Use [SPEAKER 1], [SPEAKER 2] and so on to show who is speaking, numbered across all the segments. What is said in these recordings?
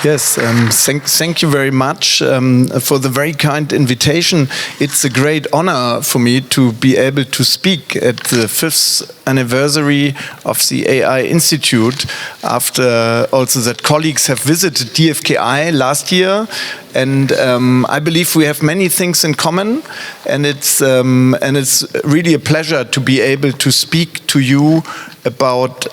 [SPEAKER 1] Yes, thank you very much for the very kind invitation. It's a great honor for me to be able to speak at the 5th anniversary of the AI Institute, after also that colleagues have visited DFKI last year. And I believe we have many things in common, and it's really a pleasure to be able to speak to you about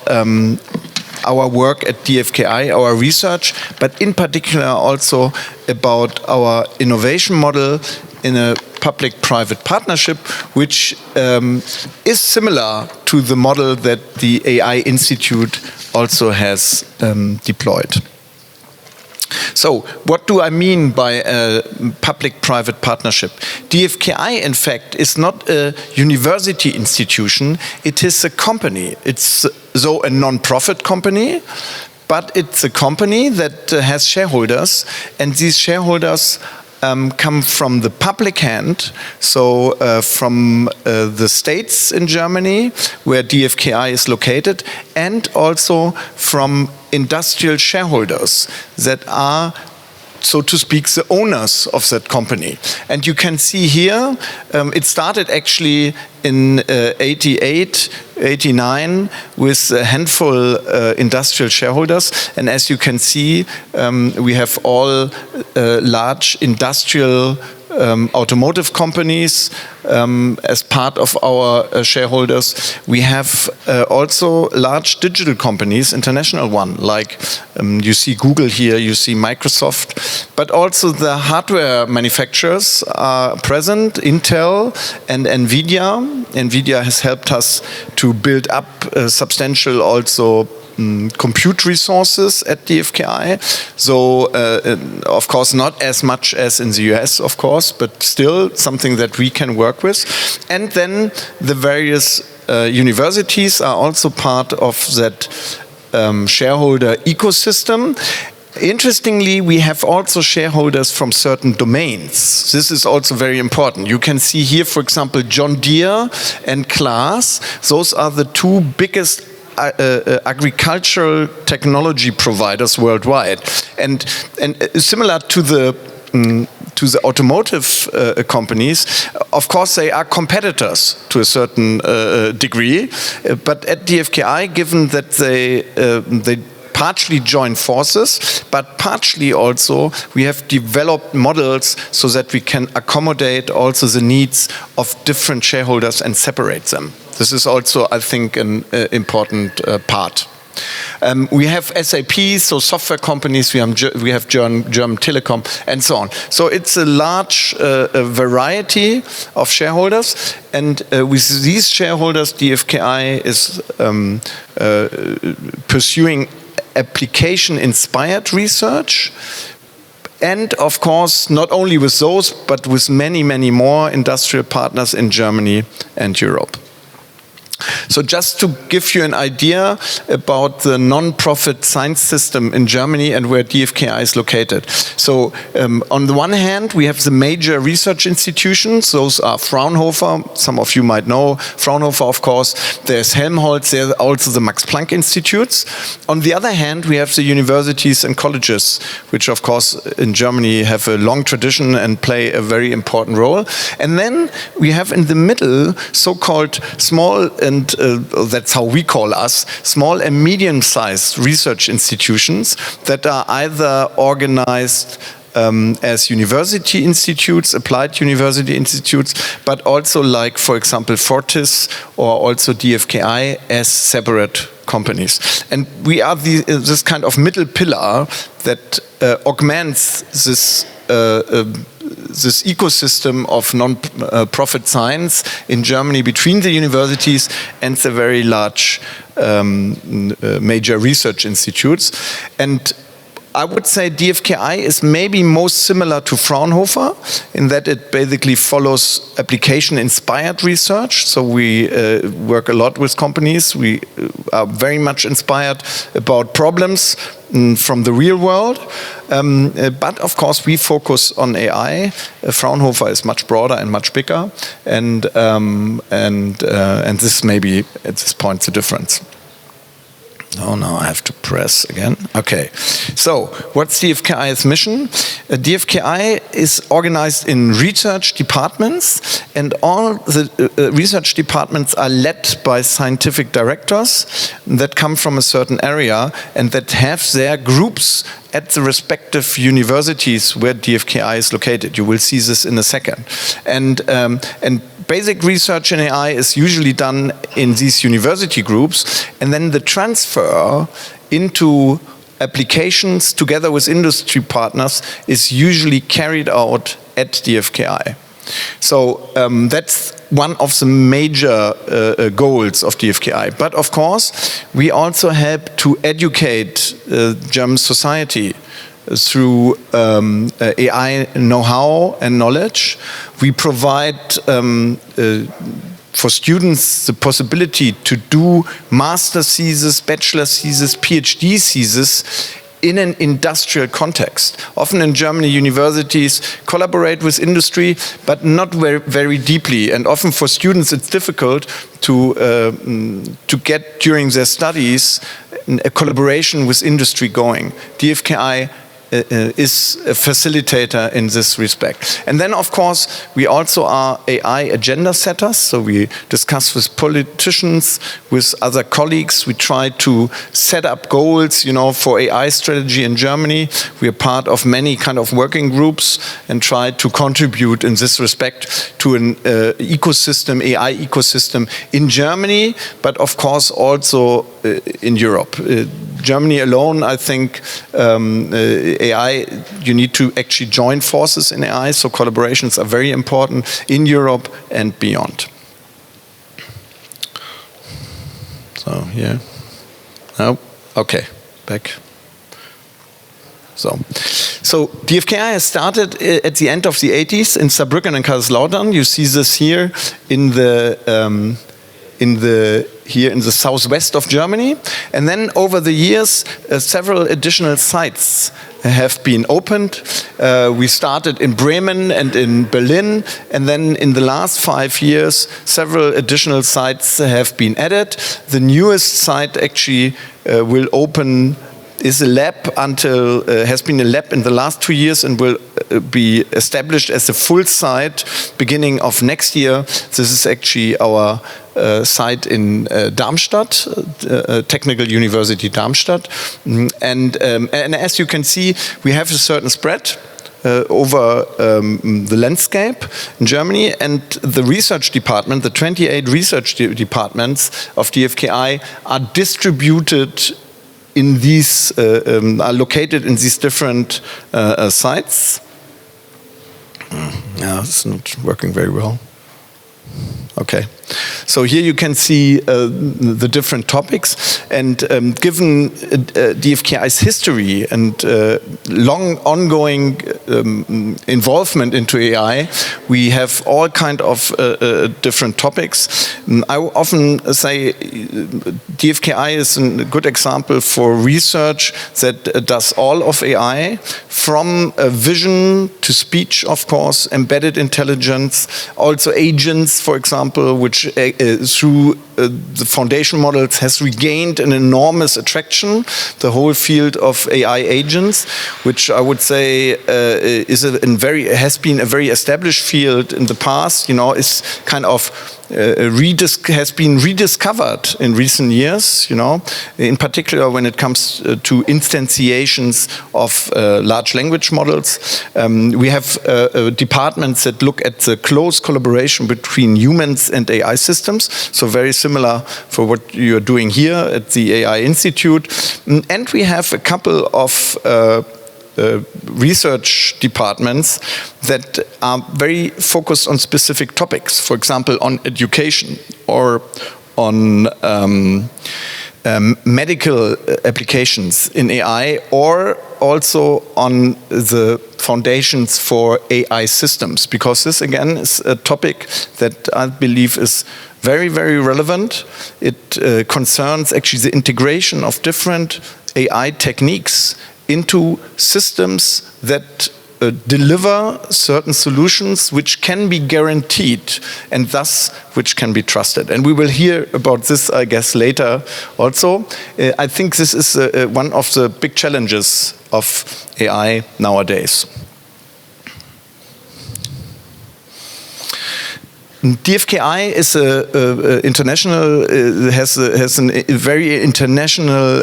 [SPEAKER 1] our work at DFKI, our research, but in particular also about our innovation model in a public-private partnership, which is similar to the model that the AI Institute also has deployed. So, what do I mean by a public-private partnership? DFKI, in fact, is not a university institution, it is a company. It's so a non-profit company, but it's a company that has shareholders, and these shareholders come from the public hand, so from the states in Germany, where DFKI is located, and also from industrial shareholders that are, so to speak, the owners of that company. And you can see here, it started actually in 88, 89 with a handful industrial shareholders. And as you can see, we have all large industrial automotive companies as part of our shareholders. We have also large digital companies, international one, like you see Google here, you see Microsoft, but also the hardware manufacturers are present, Intel and NVIDIA. NVIDIA has helped us to build up substantial also compute resources at DFKI. So, of course, not as much as in the US, of course, but still something that we can work with. And then the various universities are also part of that shareholder ecosystem. Interestingly, we have also shareholders from certain domains. This is also very important. You can see here, for example, John Deere and Claas. Those are the two biggest agricultural technology providers worldwide, and similar to the automotive companies, of course they are competitors to a certain degree, but at DFKI, given that they partially join forces, but partially also we have developed models so that we can accommodate also the needs of different shareholders and separate them. This is also, I think, an important part. We have SAP, so software companies, we have German Telecom, and so on. So it's a large variety of shareholders, and with these shareholders, DFKI is pursuing application-inspired research, and of course, not only with those, but with many, many more industrial partners in Germany and Europe. So just to give you an idea about the non-profit science system in Germany and where DFKI is located. So on the one hand, we have the major research institutions. Those are Fraunhofer, some of you might know Fraunhofer, of course. There's Helmholtz, there's also the Max Planck Institutes. On the other hand, we have the universities and colleges, which of course in Germany have a long tradition and play a very important role. And then we have in the middle so-called small, and that's how we call us, small and medium-sized research institutions that are either organized as university institutes, applied university institutes, but also like, for example, Fortis or also DFKI as separate companies. And we are this kind of middle pillar that augments this this ecosystem of non-profit science in Germany between the universities and the very large major research institutes. And I would say DFKI is maybe most similar to Fraunhofer in that it basically follows application-inspired research. So we work a lot with companies. We are very much inspired about problems from the real world. But of course, we focus on AI. Fraunhofer is much broader and much bigger. And this may be, at this point, the difference. Oh, now I have to press again. Okay. So, what's DFKI's mission? DFKI is organized in research departments, and all the research departments are led by scientific directors that come from a certain area and that have their groups at the respective universities where DFKI is located. You will see this in a second. And basic research in AI is usually done in these university groups, and then the transfer into applications together with industry partners is usually carried out at DFKI. So that's one of the major goals of DFKI. But of course, we also help to educate German society through AI know-how and knowledge. We provide for students the possibility to do master thesis, bachelor thesis, PhD thesis in an industrial context. Often in Germany, universities collaborate with industry, but not very deeply. And often for students, it's difficult to get during their studies a collaboration with industry going. DFKI is a facilitator in this respect. And then, of course, we also are AI agenda setters, so we discuss with politicians, with other colleagues. We try to set up goals, for AI strategy in Germany. We are part of many kind of working groups and try to contribute in this respect to an ecosystem, AI ecosystem in Germany, but of course also in Europe. Germany alone, I think, AI, you need to actually join forces in AI, so collaborations are very important in Europe and beyond. So here, no, okay, back. So DFKI has started at the end of the 80s in Saarbrücken and Kaiserslautern. You see this here in the southwest of Germany, and then over the years several additional sites have been opened. We started in Bremen and in Berlin, and then in the last 5 years several additional sites have been added. The newest site actually will open, is a lab until has been a lab in the last 2 years and will be established as a full site beginning of next year. This is actually our site in Darmstadt, Technical University Darmstadt, and as you can see, we have a certain spread over the landscape in Germany, and the research department, the 28 research departments of DFKI are distributed in these, are located in these different sites. Yeah, it's not working very well. Okay, so here you can see the different topics, and given DFKI's history and long ongoing involvement into AI, we have all kind of different topics. I often say DFKI is a good example for research that does all of AI, from vision to speech, of course, embedded intelligence, also agents, for example, which through the foundation models has regained an enormous attraction. The whole field of AI agents, which I would say has been a very established field in the past, is kind of has been rediscovered in recent years, in particular when it comes to instantiations of large language models. We have departments that look at the close collaboration between humans and AI systems, so very similar for what you're doing here at the AI Institute. And we have a couple of research departments that are very focused on specific topics, for example, on education or on medical applications in AI, or also on the foundations for AI systems, because this again is a topic that I believe is very, very relevant. It concerns actually the integration of different AI techniques into systems that deliver certain solutions which can be guaranteed and thus which can be trusted. And we will hear about this, I guess, later also. I think this is one of the big challenges of AI nowadays. DFKI is international, has a very international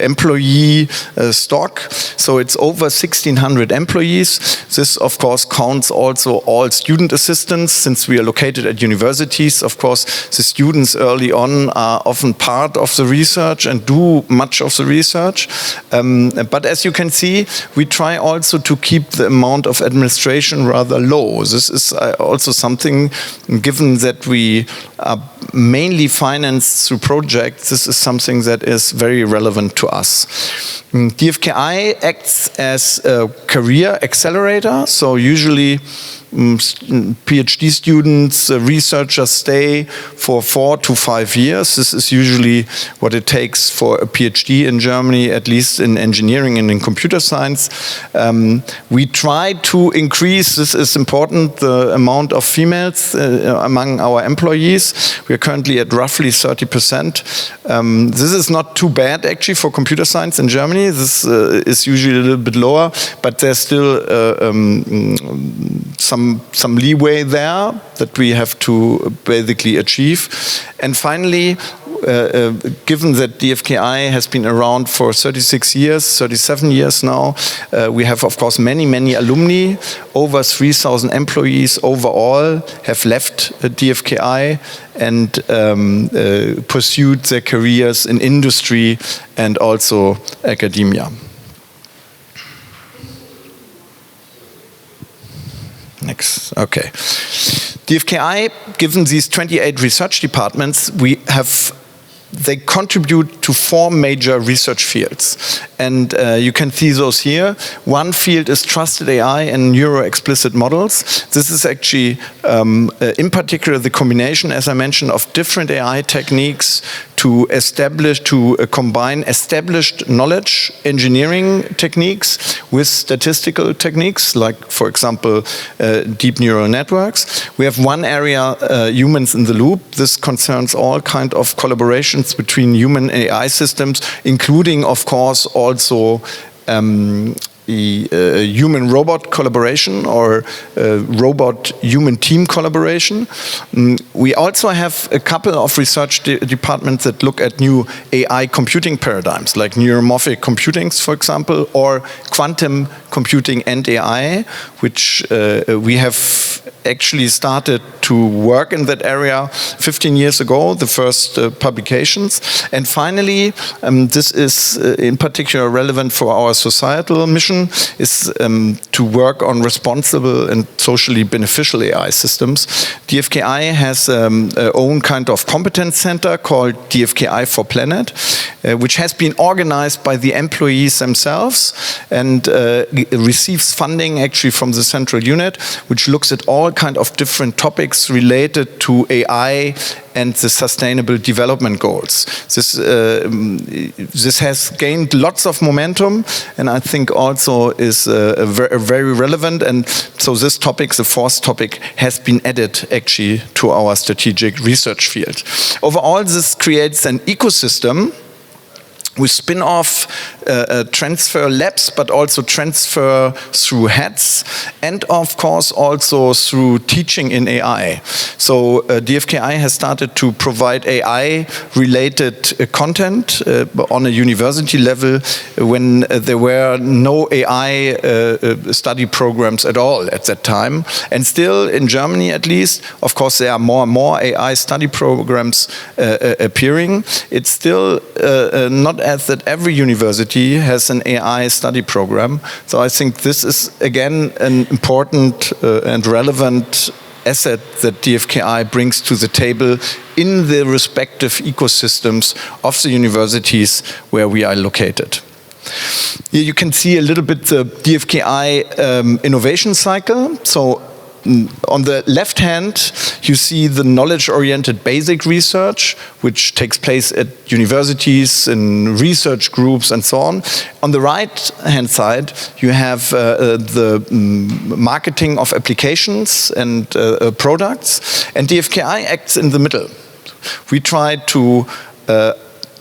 [SPEAKER 1] employee stock. So it's over 1,600 employees. This, of course, counts also all student assistants, since we are located at universities. Of course, the students early on are often part of the research and do much of the research. But as you can see, we try also to keep the amount of administration rather low. This is also something, given that we are mainly financed through projects, this is something that is very relevant to us. DFKI acts as a career accelerator, so usually PhD students, researchers stay for 4 to 5 years. This is usually what it takes for a PhD in Germany, at least in engineering and in computer science. We try to increase, this is important, the amount of females among our employees. We are currently at roughly 30%. This is not too bad actually for computer science in Germany. This is usually a little bit lower, but there's still some leeway there that we have to basically achieve. And finally, given that DFKI has been around for 36 years, 37 years now, we have, of course, many alumni. Over 3,000 employees overall have left DFKI and pursued their careers in industry and also academia. Next, okay. DFKI, given these 28 research departments, they contribute to 4 major research fields. And you can see those here. One field is trusted AI and neuro-explicit models. This is actually, in particular, the combination, as I mentioned, of different AI techniques to combine established knowledge engineering techniques with statistical techniques, like, for example, deep neural networks. We have one area, humans in the loop. This concerns all kind of collaborations between human and AI systems, including, of course, also human-robot collaboration or robot-human team collaboration. We also have a couple of research departments that look at new AI computing paradigms, like neuromorphic computing, for example, or quantum computing and AI, which we have actually started to work in that area 15 years ago, the first publications. And finally, this is in particular relevant for our societal mission, is to work on responsible and socially beneficial AI systems. DFKI has own kind of competence center called DFKI for Planet, which has been organized by the employees themselves and receives funding actually from the central unit, which looks at all kind of different topics related to AI and the sustainable development goals. This has gained lots of momentum, and I think also is very relevant. And so this topic, the 4th topic, has been added actually to our strategic research field. Overall, this creates an ecosystem. We spin off transfer labs, but also transfer through heads, and of course also through teaching in AI. So DFKI has started to provide AI-related content on a university level when there were no AI study programs at all at that time. And still in Germany at least, of course there are more and more AI study programs appearing. It's still not as that every university has an AI study program. So I think this is again an important and relevant asset that DFKI brings to the table in the respective ecosystems of the universities where we are located. Here you can see a little bit the DFKI innovation cycle. So on the left hand, you see the knowledge-oriented basic research, which takes place at universities, in research groups, and so on. On the right-hand side, you have the marketing of applications and products, and DFKI acts in the middle. We try to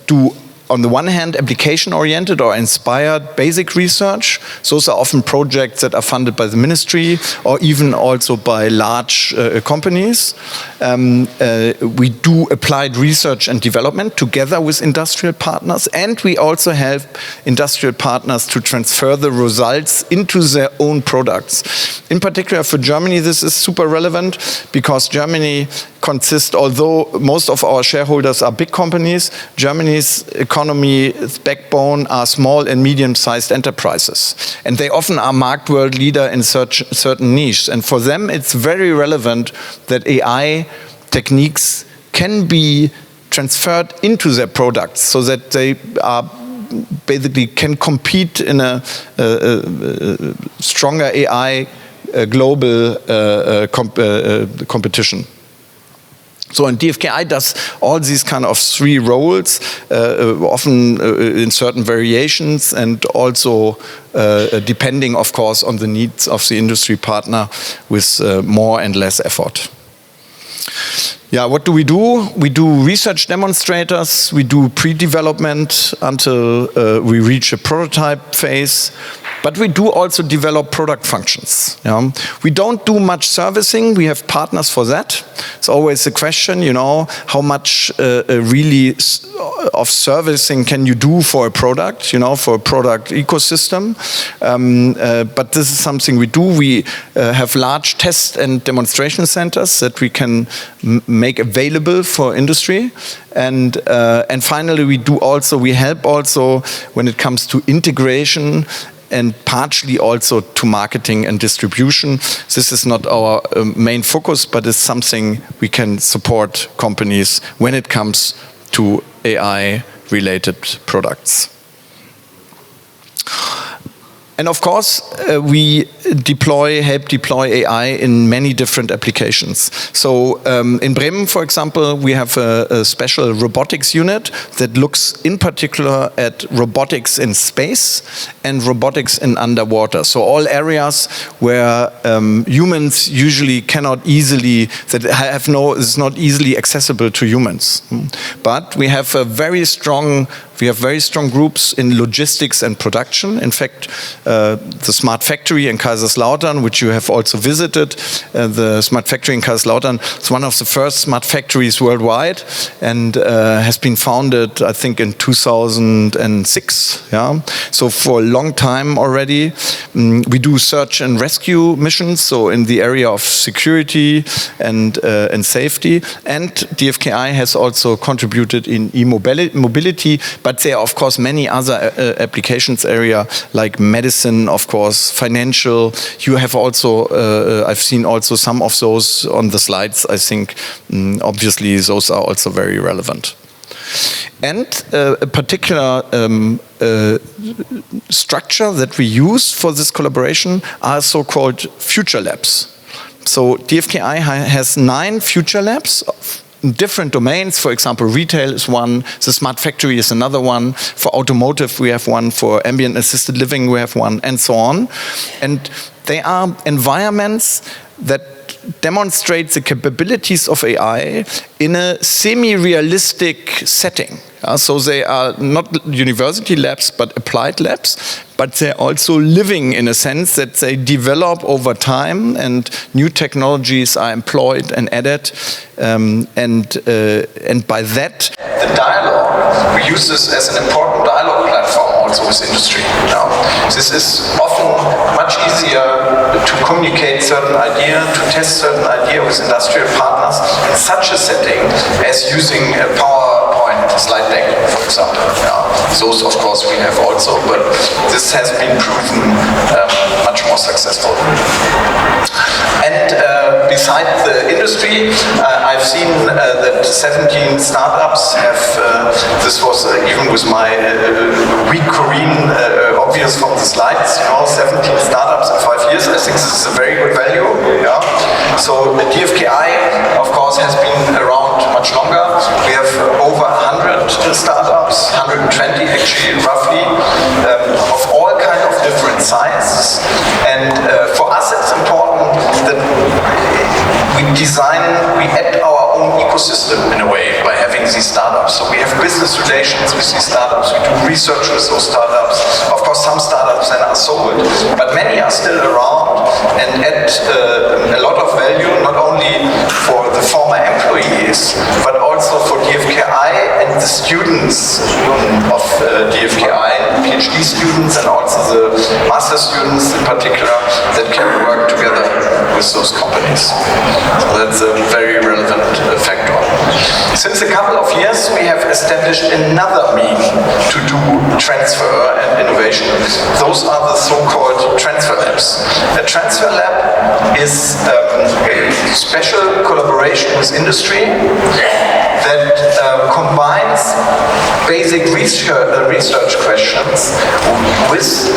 [SPEAKER 1] do, on the one hand, application-oriented or inspired basic research. Those are often projects that are funded by the ministry or even also by large companies. We do applied research and development together with industrial partners, and we also help industrial partners to transfer the results into their own products. In particular for Germany, this is super relevant because Germany consists, although most of our shareholders are big companies, Germany's economy's backbone are small and medium-sized enterprises. And they often are marked world leader in certain niches. And for them, it's very relevant that AI techniques can be transferred into their products so that they are basically can compete in a stronger AI global competition. So, and DFKI does all these kind of three roles, often in certain variations, and also depending, of course, on the needs of the industry partner with more and less effort. Yeah, what do? We do research demonstrators, we do pre-development until we reach a prototype phase, but we do also develop product functions. Yeah? We don't do much servicing, we have partners for that. It's always a question, you know, how much really of servicing can you do for a product, you know, for a product ecosystem. But this is something we do. We have large test and demonstration centers that we can make available for industry. And finally, we help also when it comes to integration and partially also to marketing and distribution. This is not our main focus, but it's something we can support companies when it comes to AI-related products. And of course, we help deploy AI in many different applications. So in Bremen, for example, we have a special robotics unit that looks in particular at robotics in space and robotics in underwater. So all areas where humans usually cannot easily, is not easily accessible to humans. But we have very strong groups in logistics and production. In fact, the Smart Factory in Kaiserslautern, which you have also visited, the Smart Factory in Kaiserslautern is one of the first smart factories worldwide and has been founded, I think, in 2006. Yeah? So for a long time already. We do search and rescue missions, so in the area of security and safety. And DFKI has also contributed in e-mobility, but there are, of course, many other applications area like medicine, of course, financial. You have also, I've seen also some of those on the slides. I think, obviously, those are also very relevant. And a particular structure that we use for this collaboration are so-called future labs. So DFKI has 9 future labs in different domains. For example, retail is one, the Smart Factory is another one, for automotive we have one, for ambient assisted living we have one, and so on. And they are environments that demonstrate the capabilities of AI in a semi-realistic setting. So they are not university labs, but applied labs, but they're also living in a sense that they develop over time and new technologies are employed and added. And by that, the dialogue, we use this as an important dialogue platform also with industry. This is often much easier to communicate certain ideas, to test certain ideas with industrial partners in such a setting as using a PowerPoint slide deck, for example. Those, of course, we have also, but this has been proven much more successful. And beside the industry, I've seen that 17 startups have, this was even with my weak Korean obvious from the slides, 17 startups in 5 years. I think this is a very good value. Yeah.
[SPEAKER 2] So the DFKI, of course, has been around much longer. We have over 100 startups, 120 actually, roughly, of all kinds of different sizes. And for us, it's important that we add our own ecosystem in a way by having these startups. So we have business relations with these startups, we do research with those startups. Of course, some startups then are sold, but many are still around and add a lot of value, not only for the former employees, but also for DFKI and the students of DFKI, PhD students and also the master students in particular that can work together with those companies. So that's a very relevant factor. Since a couple of years, we have established another means to do transfer and innovation. Those are the so-called transfer labs. A transfer lab is a special collaboration with industry that combines basic research questions with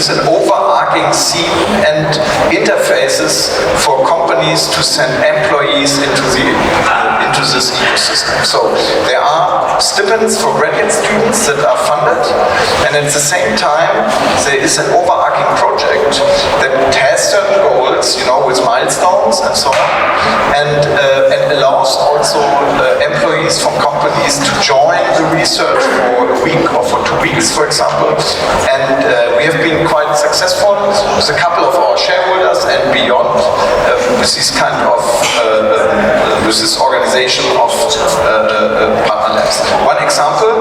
[SPEAKER 2] an overarching theme and interfaces for companies to send employees into this ecosystem. So there are stipends for graduate students that are funded, and at the same time there is an overarching project that has certain goals, with milestones and so on, and allows also employees from companies to join the research for a week or for 2 weeks, for example. And we have been quite successful with a couple of our shareholders and beyond with this kind of with this organization of partner labs. One example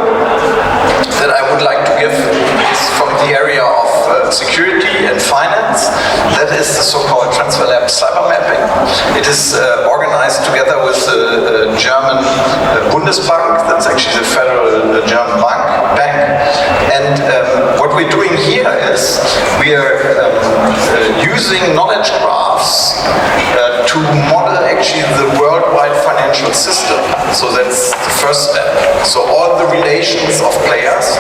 [SPEAKER 2] that I would like to give is from the area of security and finance. That is the so-called transfer lab cyber mapping. It is organized together with the German Bundesbank. That's actually the federal German bank. And what we're doing here is we are using knowledge graphs to model actually the worldwide financial system. So that's the first step. So all the relations of players.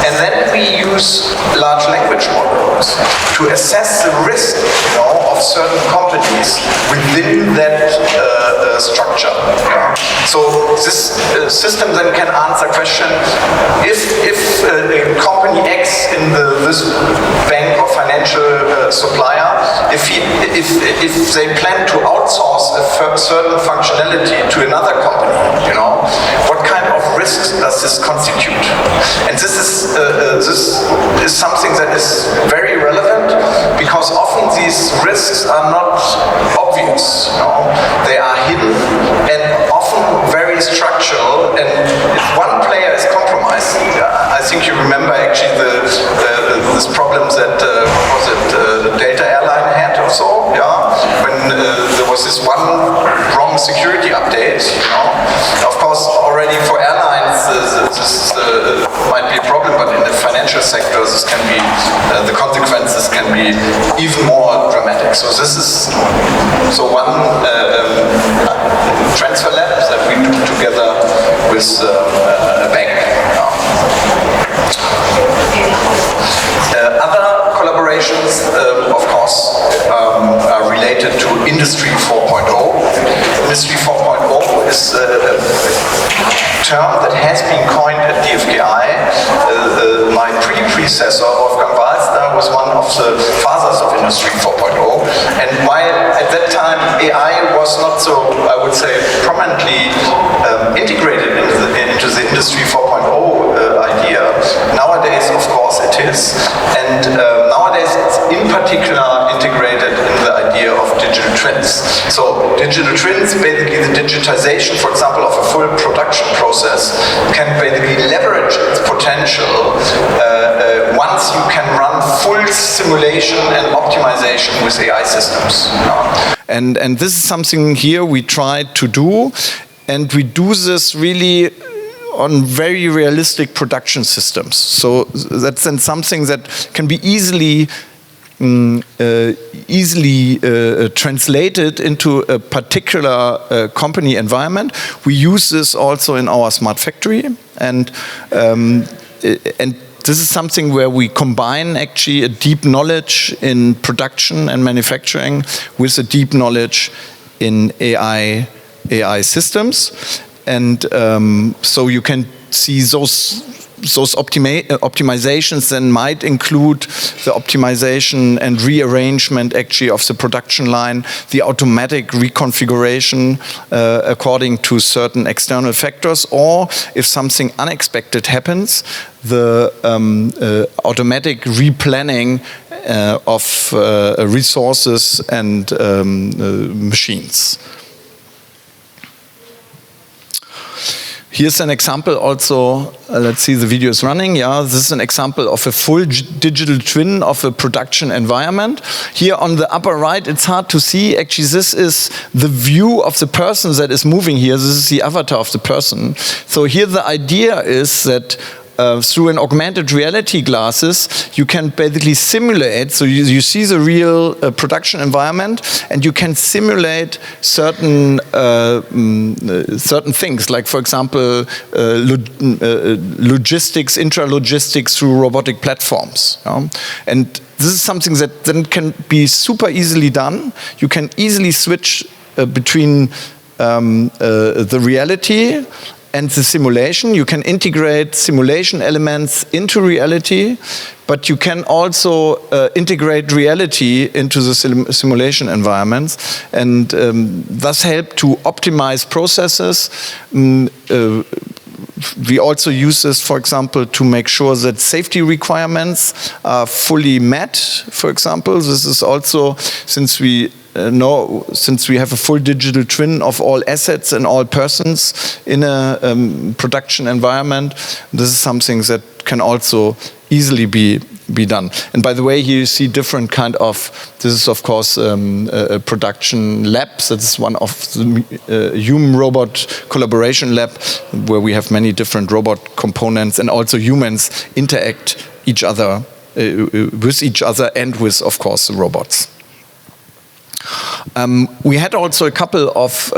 [SPEAKER 2] And then we use large language models to assess the risk of certain companies within that structure. So this system then can answer question, if a company X in this bank or financial supplier, if they plan to outsource a certain functionality to another company, what kind of risks does this constitute? And this is something that is very relevant because often these risks are not obvious. They are hidden and often very structural. And if one player is compromised, I think you remember actually this problems that Delta Airline had or so, when there was this one wrong security update. Of course, already for airlines, this might be a problem, but in the financial sector, this can be the consequences can be even more dramatic. So this is one transfer lab that we do together with a bank. Other collaborations, of course, are related to Industry 4.0. Industry 4.0 is a term that has been coined at DFKI. My predecessor, Wolfgang Walster, was one of the fathers of Industry 4.0. And while at that time AI was not so, I would say, prominently integrated into the Industry 4.0 idea, nowadays, of course, it is. And nowadays, it's in particular integrated in the idea of digital twins. So digital twins, basically the digitization, for example, of a full production process, can basically leverage its potential once you can run full simulation and optimization with AI systems.
[SPEAKER 1] And this is something here we try to do, and we do this really on very realistic production systems. So that's then something that can be easily translated into a particular company environment. We use this also in our smart factory, and this is something where we combine actually a deep knowledge in production and manufacturing with a deep knowledge in AI systems. And so you can see those optimizations then might include the optimization and rearrangement actually of the production line, the automatic reconfiguration according to certain external factors, or if something unexpected happens, the automatic replanning of resources and machines. Here's an example also, let's see, the video is running. Yeah, this is an example of a full digital twin of a production environment. Here on the upper right, it's hard to see. Actually, this is the view of the person that is moving here. This is the avatar of the person. So here the idea is that through an augmented reality glasses, you can basically simulate, so you see the real production environment, and you can simulate certain things, like for example, logistics, intra-logistics through robotic platforms. And this is something that then can be super easily done. You can easily switch between the reality and the simulation. You can integrate simulation elements into reality, but you can also integrate reality into the simulation environments, and thus help to optimize processes. We also use this, for example, to make sure that safety requirements are fully met, for example. This is also, since we have a full digital twin of all assets and all persons in a production environment, this is something that can also easily be done. And by the way, here you see different kind of, this is of course a production lab. That's one of the human-robot collaboration lab, where we have many different robot components, and also humans interact with each other and with, of course, the robots. We had also a couple of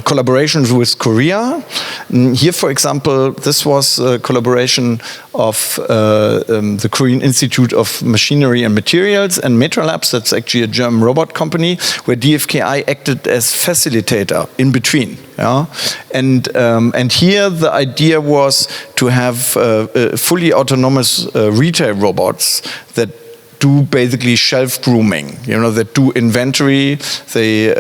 [SPEAKER 1] collaborations with Korea. Here, for example, this was a collaboration of the Korean Institute of Machinery and Materials and Metrolabs. That's actually a German robot company, where DFKI acted as facilitator in between. Yeah? And here the idea was to have fully autonomous retail robots that do basically shelf grooming, that do inventory, they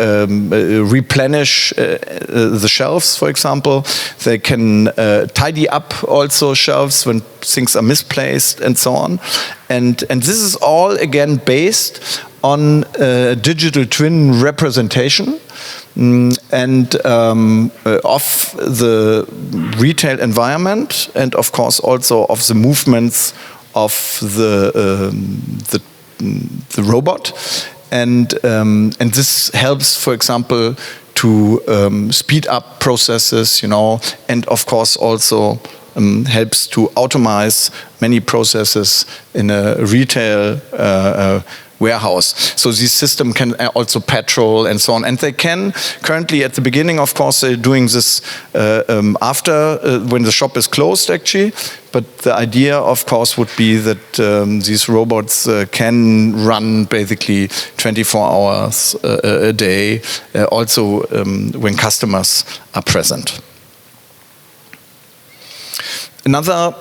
[SPEAKER 1] replenish the shelves, for example. They can tidy up also shelves when things are misplaced and so on. And this is all, again, based on digital twin representation and of the retail environment, and of course also of the movements of the robot, and this helps, for example, to speed up processes, and of course also helps to automate many processes in a retail warehouse. So this system can also patrol and so on. And they can currently, at the beginning, of course, they're doing this after, when the shop is closed, actually. But the idea, of course, would be that these robots can run basically 24 hours a day, also when customers are present. Another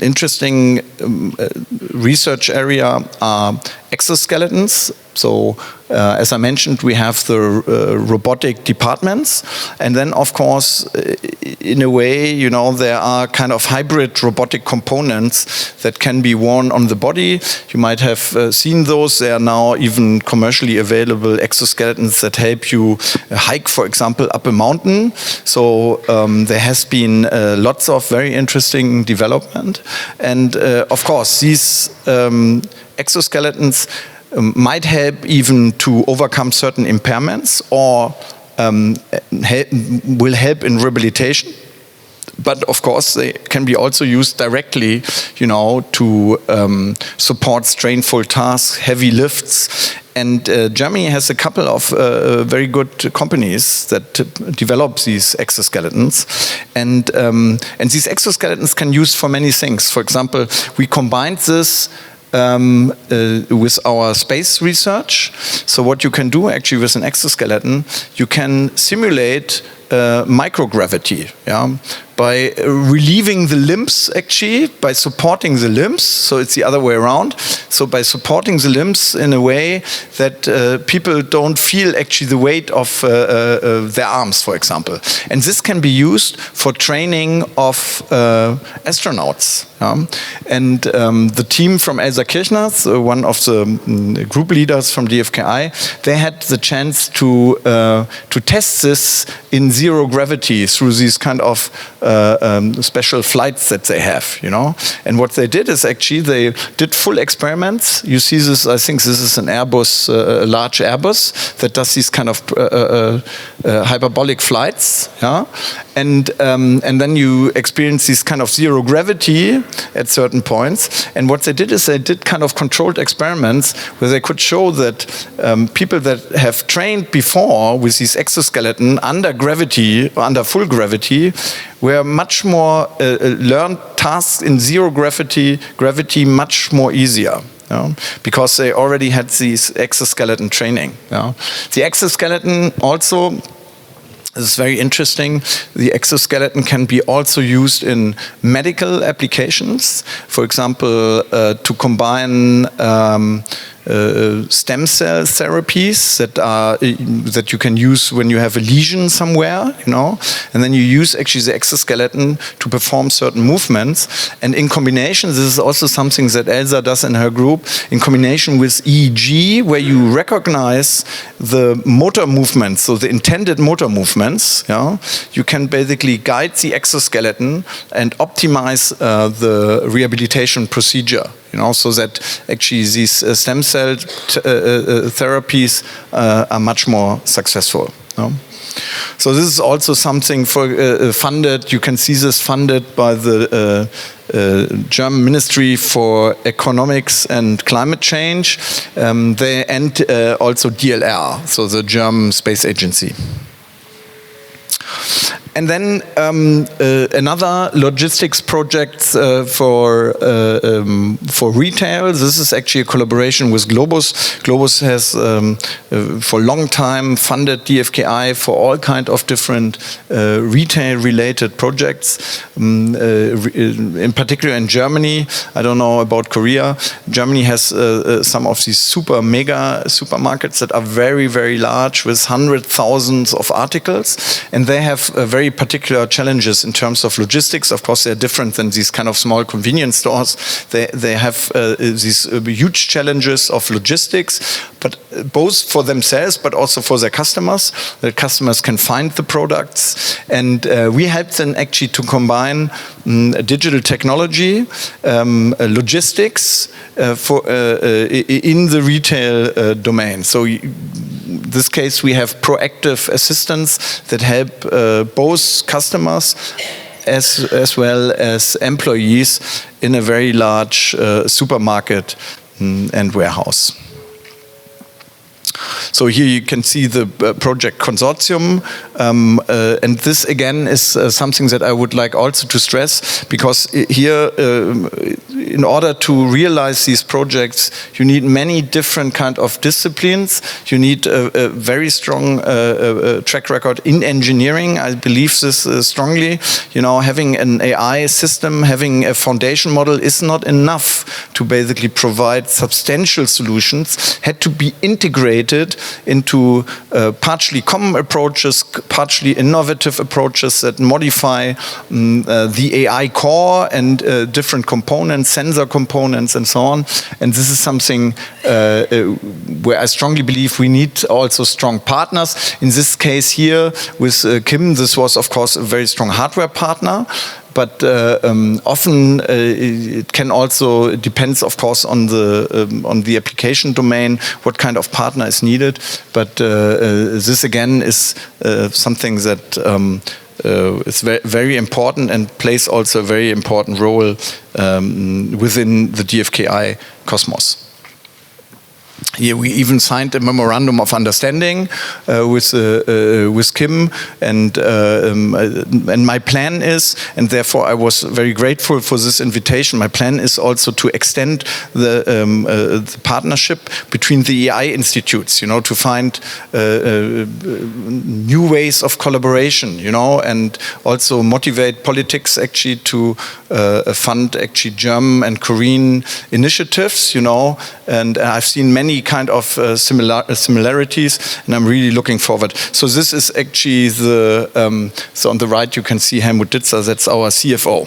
[SPEAKER 1] interesting research area are exoskeletons. So, as I mentioned, we have the robotic departments, and then, of course, in a way, there are kind of hybrid robotic components that can be worn on the body. You might have seen those. There are now even commercially available exoskeletons that help you hike, for example, up a mountain. So there has been lots of very interesting development, and of course, these exoskeletons might help even to overcome certain impairments, or will help in rehabilitation. But of course, they can be also used directly, to support strainful tasks, heavy lifts, And Germany has a couple of very good companies that develop these exoskeletons. And these exoskeletons can use for many things. For example, we combined this with our space research. So what you can do actually with an exoskeleton, you can simulate microgravity, by relieving the limbs, actually, by supporting the limbs. So it's the other way around. So by supporting the limbs in a way that people don't feel actually the weight of their arms, for example. And this can be used for training of astronauts. And the team from Elsa Kirchners, one of the group leaders from DFKI, they had the chance to test this in zero gravity through these kind of special flights that they have, And what they did is actually they did full experiments. You see this, I think this is an Airbus, a large Airbus that does these kind of hyperbolic flights, And then you experience these kind of zero gravity at certain points. And what they did is they did kind of controlled experiments where they could show that people that have trained before with these exoskeleton under gravity, under full gravity, where much more learned tasks in zero gravity much more easier. Because they already had this exoskeleton training. The exoskeleton also, this is very interesting. The exoskeleton can be also used in medical applications. For example, to combine stem cell therapies that you can use when you have a lesion somewhere, and then you use actually the exoskeleton to perform certain movements. And in combination, this is also something that Elsa does in her group, in combination with EEG, where you recognize the motor movements, so the intended motor movements. You can basically guide the exoskeleton and optimize the rehabilitation procedure. So that actually these stem cell therapies are much more successful. So this is also something funded. You can see this funded by the German Ministry for Economics and Climate Change. And also DLR, so the German Space Agency. And then another logistics project for retail. This is actually a collaboration with Globus. Globus has for a long time funded DFKI for all kind of different retail-related projects. In particular in Germany, I don't know about Korea. Germany has some of these mega supermarkets that are very, very large with hundreds of thousands of articles, and they have very particular challenges in terms of logistics. Of course, they're different than these kind of small convenience stores. They have these huge challenges of logistics, but both for themselves, but also for their customers. The customers can find the products, and we help them actually to combine digital technology, logistics in the retail domain. So in this case, we have proactive assistants that help both customers as well as employees in a very large supermarket and warehouse. So here you can see the project consortium, and this again is something that I would like also to stress, because here in order to realize these projects you need many different kind of disciplines. You need a very strong track record in engineering. I believe this strongly. Having an AI system, having a foundation model is not enough to basically provide substantial solutions. Had to be integrated into partially common approaches, partially innovative approaches that modify the AI core and different components, sensor components and so on. And this is something where I strongly believe we need also strong partners. In this case here with Kim, this was of course a very strong hardware partner. But often it can also, it depends of course on the application domain, what kind of partner is needed. But this again is something that is very important and plays also a very important role within the DFKI cosmos. Yeah, we even signed a memorandum of understanding with Kim, and my plan is, and therefore I was very grateful for this invitation. My plan is also to extend the partnership between the AI institutes, you know, to find new ways of collaboration, you know, and also motivate politics actually to fund actually German and Korean initiatives, you know, and I've seen many kind of similarities, and I'm really looking forward. So this is actually the, so on the right you can see Helmut Ditzer, that's our CFO.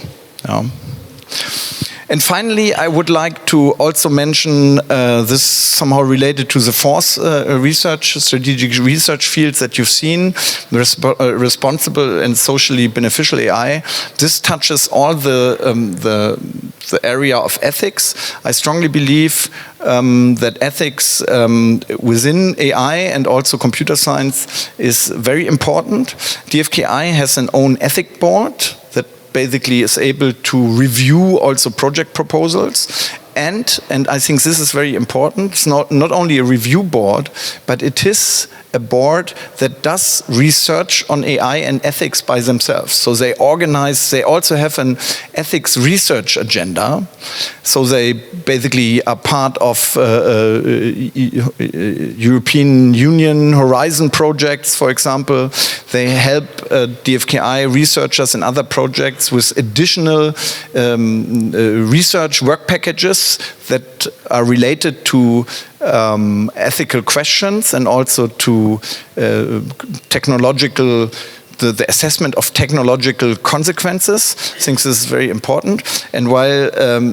[SPEAKER 1] And finally, I would like to also mention this somehow related to the fourth strategic research fields that you've seen, responsible and socially beneficial AI. This touches all the area of ethics. I strongly believe that ethics within AI and also computer science is very important. DFKI has an own ethic board that basically is able to review also project proposals, and I think this is very important. It's not only a review board, but it is a board that does research on AI and ethics by themselves. So they organize, they also have an ethics research agenda. So they basically are part of European Union Horizon projects, for example. They help DFKI researchers in other projects with additional research work packages that are related to ethical questions and also to technological, the assessment of technological consequences. I think this is very important. And while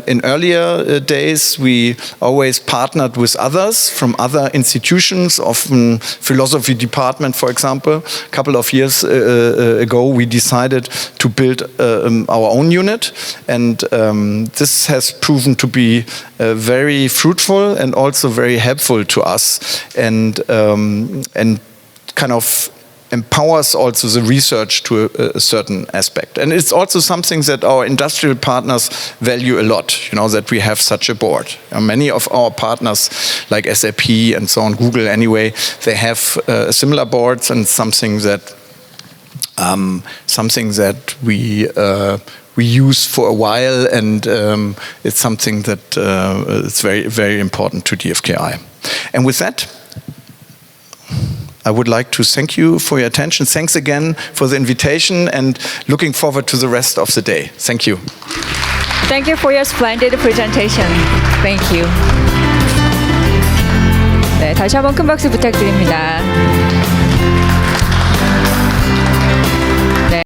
[SPEAKER 1] in earlier days we always partnered with others from other institutions, often philosophy department, for example, a couple of years ago we decided to build our own unit, and this has proven to be very fruitful and also very helpful to us, and kind of empowers also the research to a certain aspect. And it's also something that our industrial partners value a lot, you know, that we have such a board. Many of our partners, like SAP and so on, Google anyway, they have similar boards, and something that we use for a while, and it's something that is very, very important to DFKI. And with that, I would like to thank you for your attention. Thanks again for the invitation, and looking forward to the rest of the day. Thank you.
[SPEAKER 3] Thank you for your splendid presentation. Thank you. 네, 다시 한번 큰 박수 부탁드립니다.